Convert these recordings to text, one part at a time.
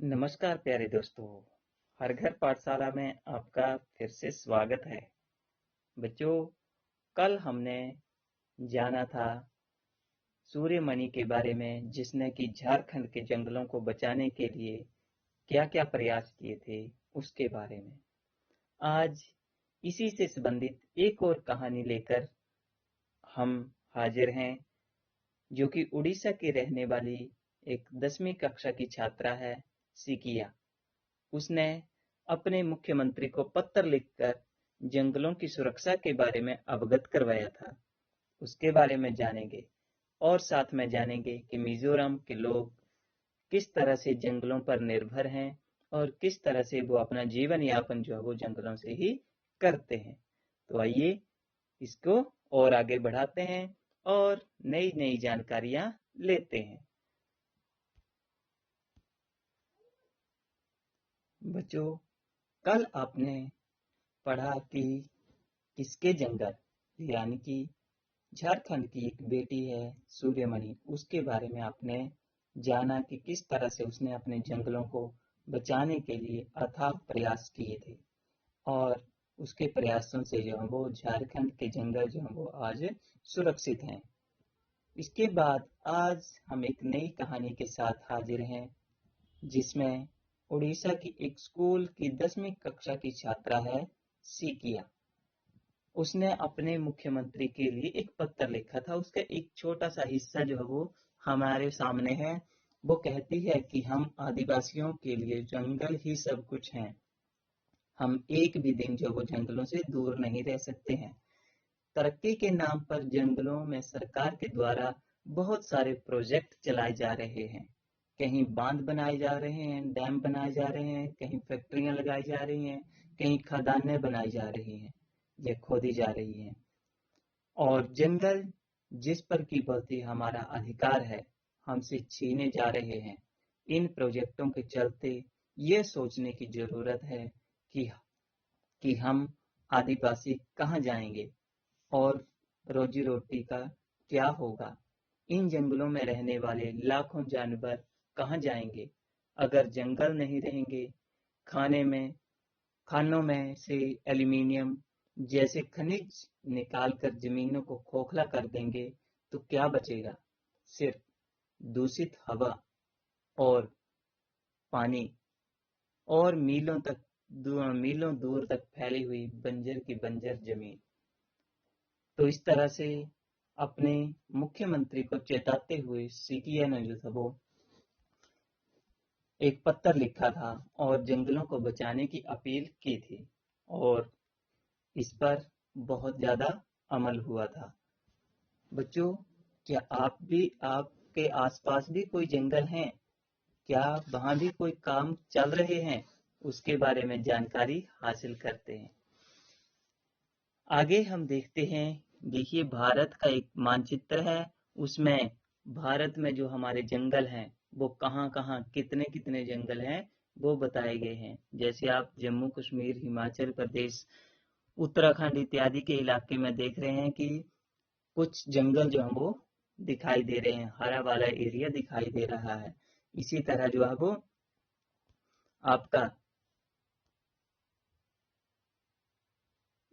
नमस्कार प्यारे दोस्तों। हर घर पाठशाला में आपका फिर से स्वागत है। बच्चों, कल हमने जाना था सूर्यमणि के बारे में, जिसने कि झारखंड के जंगलों को बचाने के लिए क्या-क्या प्रयास किए थे उसके बारे में। आज इसी से संबंधित एक और कहानी लेकर हम हाजिर हैं, जो कि उड़ीसा की रहने वाली एक 10वीं कक्षा की छात्रा है, सिकिया। उसने अपने मुख्यमंत्री को पत्र लिखकर जंगलों की सुरक्षा के बारे में अवगत करवाया था। उसके बारे में जानेंगे और साथ में जानेंगे कि मिजोरम के लोग किस तरह से जंगलों पर निर्भर हैं और किस तरह से वो अपना जीवन यापन जो है वो जंगलों से ही करते हैं। तो आइए इसको और आगे बढ़ाते हैं और नई नई जानकारियां लेते हैं। बच्चों, कल आपने पढ़ा कि किसके जंगल, यानी कि झारखंड की एक बेटी है सूर्यमणि, उसके बारे में आपने जाना कि किस तरह से उसने अपने जंगलों को बचाने के लिए अथाक प्रयास किए थे और उसके प्रयासों से जो है वो झारखंड के जंगल जो है वो आज सुरक्षित हैं। इसके बाद आज हम एक नई कहानी के साथ हाजिर हैं, जिसमें उड़ीसा की एक स्कूल की 10वीं कक्षा की छात्रा है सिकिया। उसने अपने मुख्यमंत्री के लिए एक पत्र लिखा था। उसका एक छोटा सा हिस्सा जो है वो हमारे सामने है। वो कहती है कि हम आदिवासियों के लिए जंगल ही सब कुछ हैं। हम एक भी दिन जो वो जंगलों से दूर नहीं रह सकते हैं। तरक्की के नाम पर जंगलों में सरकार के द्वारा बहुत सारे प्रोजेक्ट चलाए जा रहे हैं। कहीं बांध बनाए जा रहे हैं, डैम बनाए जा रहे हैं, कहीं फैक्ट्रियां लगाई जा रही हैं, कहीं खदानें बनाई जा रही हैं या खोदी जा रही हैं। और जंगल जिस पर की बोलती हमारा अधिकार है, हमसे छीने जा रहे हैं। इन प्रोजेक्टों के चलते ये सोचने की जरूरत है कि हम आदिवासी कहाँ जाएंगे और रोजी रोटी का क्या होगा। इन जंगलों में रहने वाले लाखों जानवर कहाँ जाएंगे अगर जंगल नहीं रहेंगे। खाने में खानों में से एल्यूमीनियम जैसे खनिज निकालकर जमीनों को खोखला कर देंगे तो क्या बचेगा? सिर्फ दूषित हवा और पानी और मीलों दूर तक फैली हुई बंजर की बंजर जमीन। तो इस तरह से अपने मुख्यमंत्री को चेताते हुए सिकिया ने जो था वो एक पत्र लिखा था और जंगलों को बचाने की अपील की थी और इस पर बहुत ज्यादा अमल हुआ था। बच्चों, क्या आपके आसपास भी कोई जंगल हैं? क्या वहां भी कोई काम चल रहे हैं? उसके बारे में जानकारी हासिल करते हैं। आगे हम देखते हैं। देखिए, भारत का एक मानचित्र है। उसमें भारत में जो हमारे जंगल हैं वो कहाँ कहाँ कितने कितने जंगल हैं वो बताए गए हैं। जैसे आप जम्मू कश्मीर, हिमाचल प्रदेश, उत्तराखंड इत्यादि के इलाके में देख रहे हैं कि कुछ जंगल जो है वो दिखाई दे रहे हैं, हरा वाला एरिया दिखाई दे रहा है। इसी तरह जो है वो आपका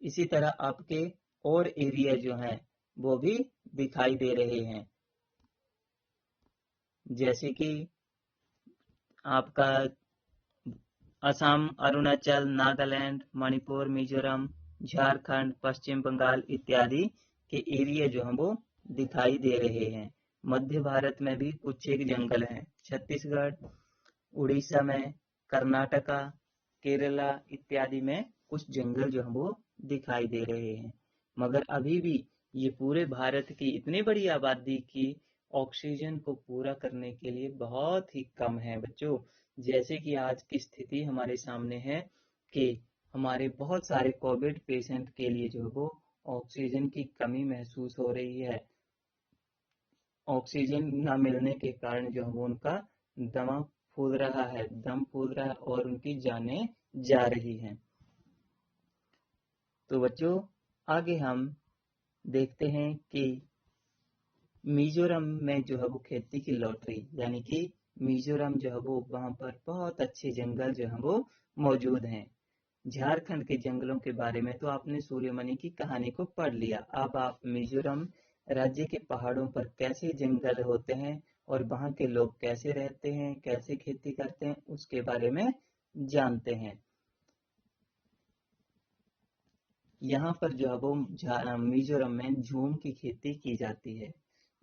इसी तरह आपके और एरिया जो हैं वो भी दिखाई दे रहे हैं। जैसे कि आपका असम, अरुणाचल, नागालैंड, मणिपुर, मिजोरम, झारखंड, पश्चिम बंगाल इत्यादि के एरिया जो हैं वो दिखाई दे रहे हैं। मध्य भारत में भी कुछ एक जंगल हैं। छत्तीसगढ़, उड़ीसा में, कर्नाटका, केरला इत्यादि में कुछ जंगल जो हैं वो दिखाई दे रहे हैं। मगर अभी भी ये पूरे भारत की इतनी बड़ी आबादी की ऑक्सीजन को पूरा करने के लिए बहुत ही कम है बच्चों। जैसे कि आज की स्थिति हमारे सामने है कि हमारे बहुत सारे कोविड पेशेंट के लिए जो है वो ऑक्सीजन की कमी महसूस हो रही है। ऑक्सीजन न मिलने के कारण जो है वो उनका दमा फूल रहा है, दम फूल रहा है और उनकी जानें जा रही हैं। तो बच्चों, आगे हम देखते हैं कि मिजोरम में जो है वो खेती की लॉटरी, यानी कि मिजोरम जो है वो वहाँ पर बहुत अच्छे जंगल जो है वो मौजूद हैं। झारखंड के जंगलों के बारे में तो आपने सूर्यमणि की कहानी को पढ़ लिया। अब आप मिजोरम राज्य के पहाड़ों पर कैसे जंगल होते हैं और वहाँ के लोग कैसे रहते हैं, कैसे खेती करते हैं, उसके बारे में जानते हैं। यहाँ पर जो है वो मिजोरम में झूम की खेती की जाती है।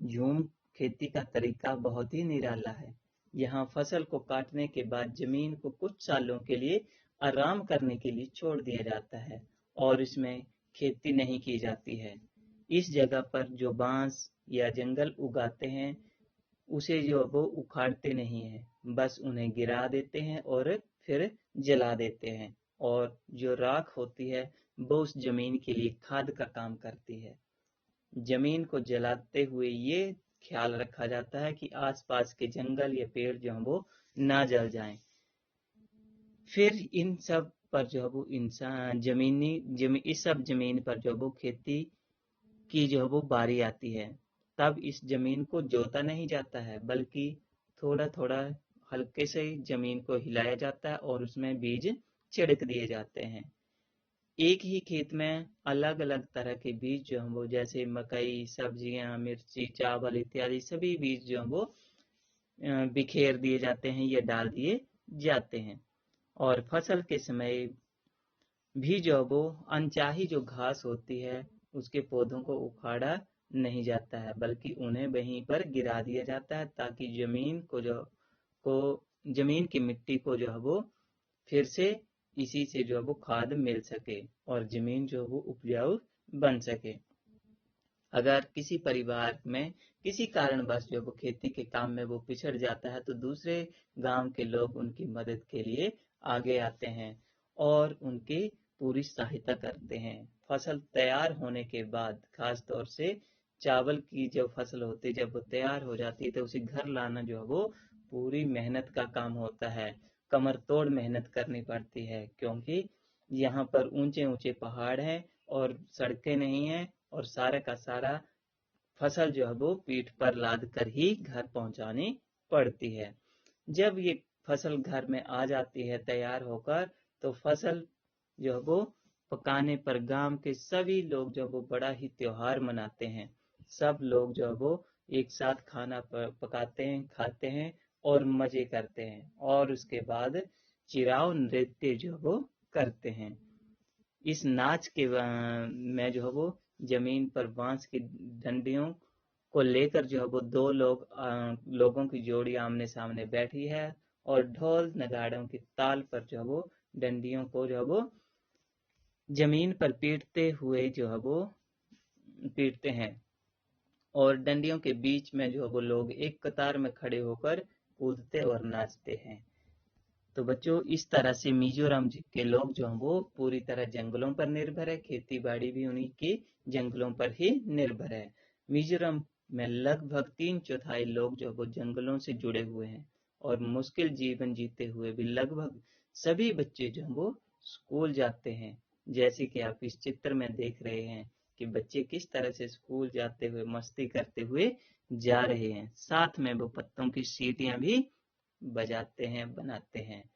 झूम खेती का तरीका बहुत ही निराला है। यहाँ फसल को काटने के बाद जमीन को कुछ सालों के लिए आराम करने के लिए छोड़ दिया जाता है और इसमें खेती नहीं की जाती है। इस जगह पर जो बांस या जंगल उगाते हैं उसे जो वो उखाड़ते नहीं हैं, बस उन्हें गिरा देते हैं और फिर जला देते हैं, और जो राख होती है वो उस जमीन के लिए खाद का काम करती है। जमीन को जलाते हुए ये ख्याल रखा जाता है कि आसपास के जंगल या पेड़ जो हैं वो ना जल जाएं। फिर इन सब पर जो है वो इंसान इस सब जमीन पर जो वो खेती की जो है वो बारी आती है। तब इस जमीन को जोता नहीं जाता है, बल्कि थोड़ा थोड़ा हल्के से जमीन को हिलाया जाता है और उसमें बीज छिड़क दिए जाते हैं। एक ही खेत में अलग अलग तरह के बीज जो हैं वो, जैसे मकई, सब्जियां, मिर्ची, चावल इत्यादि सभी बीज जो हैं वो बिखेर दिए जाते हैं या डाल दिए जाते हैं। और फसल के समय भी जो वो अनचाही जो घास होती है उसके पौधों को उखाड़ा नहीं जाता है, बल्कि उन्हें वहीं पर गिरा दिया जाता है, ताकि को जमीन की मिट्टी को जो है वो फिर से इसी से जो है वो खाद मिल सके और जमीन जो है वो उपजाऊ बन सके। अगर किसी परिवार में किसी कारणवश जो वो खेती के काम में वो पिछड़ जाता है तो दूसरे गांव के लोग उनकी मदद के लिए आगे आते हैं और उनकी पूरी सहायता करते हैं। फसल तैयार होने के बाद, खास तौर से चावल की जो फसल होती है, जब वो तैयार हो जाती है तो उसे घर लाना जो है वो पूरी मेहनत का काम होता है। कमर तोड़ मेहनत करनी पड़ती है, क्योंकि यहाँ पर ऊंचे ऊंचे पहाड़ हैं और सड़कें नहीं हैं, और सारा का सारा फसल जो है वो पीठ पर लाद कर ही घर पहुंचानी पड़ती है। जब ये फसल घर में आ जाती है तैयार होकर, तो फसल जो है वो पकाने पर गांव के सभी लोग जो वो बड़ा ही त्योहार मनाते हैं। सब लोग जो है वो एक साथ खाना पकाते हैं, खाते हैं और मजे करते हैं, और उसके बाद चिराव नृत्य जो वो करते हैं। इस नाच के में जो है वो जमीन पर बांस की डंडियों को लेकर जो है वो लोगों की जोड़ी आमने सामने बैठी है, और ढोल नगाड़ों की ताल पर जो है वो डंडियों को जो है वो जमीन पर पीटते हैं, और डंडियों के बीच में जो है वो लोग एक कतार में खड़े होकर कूदते और नाचते हैं। तो बच्चों, इस तरह से मिजोरम के लोग जो हैं वो पूरी तरह जंगलों पर निर्भर है। खेती बाड़ी भी उन्हीं की जंगलों पर ही निर्भर है। मिजोरम में लगभग 3/4 लोग जो वो जंगलों से जुड़े हुए हैं, और मुश्किल जीवन जीते हुए भी लगभग सभी बच्चे जो हैं वो स्कूल जाते हैं। जैसे कि आप इस चित्र में देख रहे हैं कि बच्चे किस तरह से स्कूल जाते हुए मस्ती करते हुए जा रहे हैं। साथ में वो पत्तों की सीटियां भी बजाते हैं, बनाते हैं।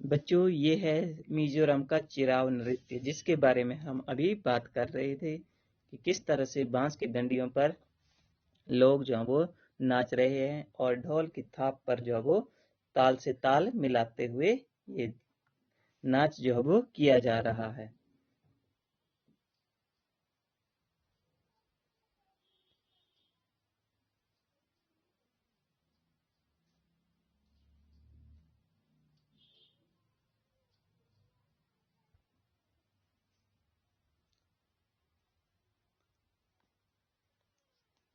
बच्चों, ये है मिजोरम का चिराव नृत्य, जिसके बारे में हम अभी बात कर रहे थे कि किस तरह से बांस की डंडियों पर लोग जो हैं वो नाच रहे हैं, और ढोल की थाप पर जो है वो ताल से ताल मिलाते हुए ये नाच जो है वो किया जा रहा है।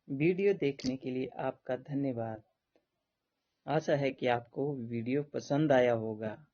वीडियो देखने के लिए आपका धन्यवाद। आशा है कि आपको वीडियो पसंद आया होगा।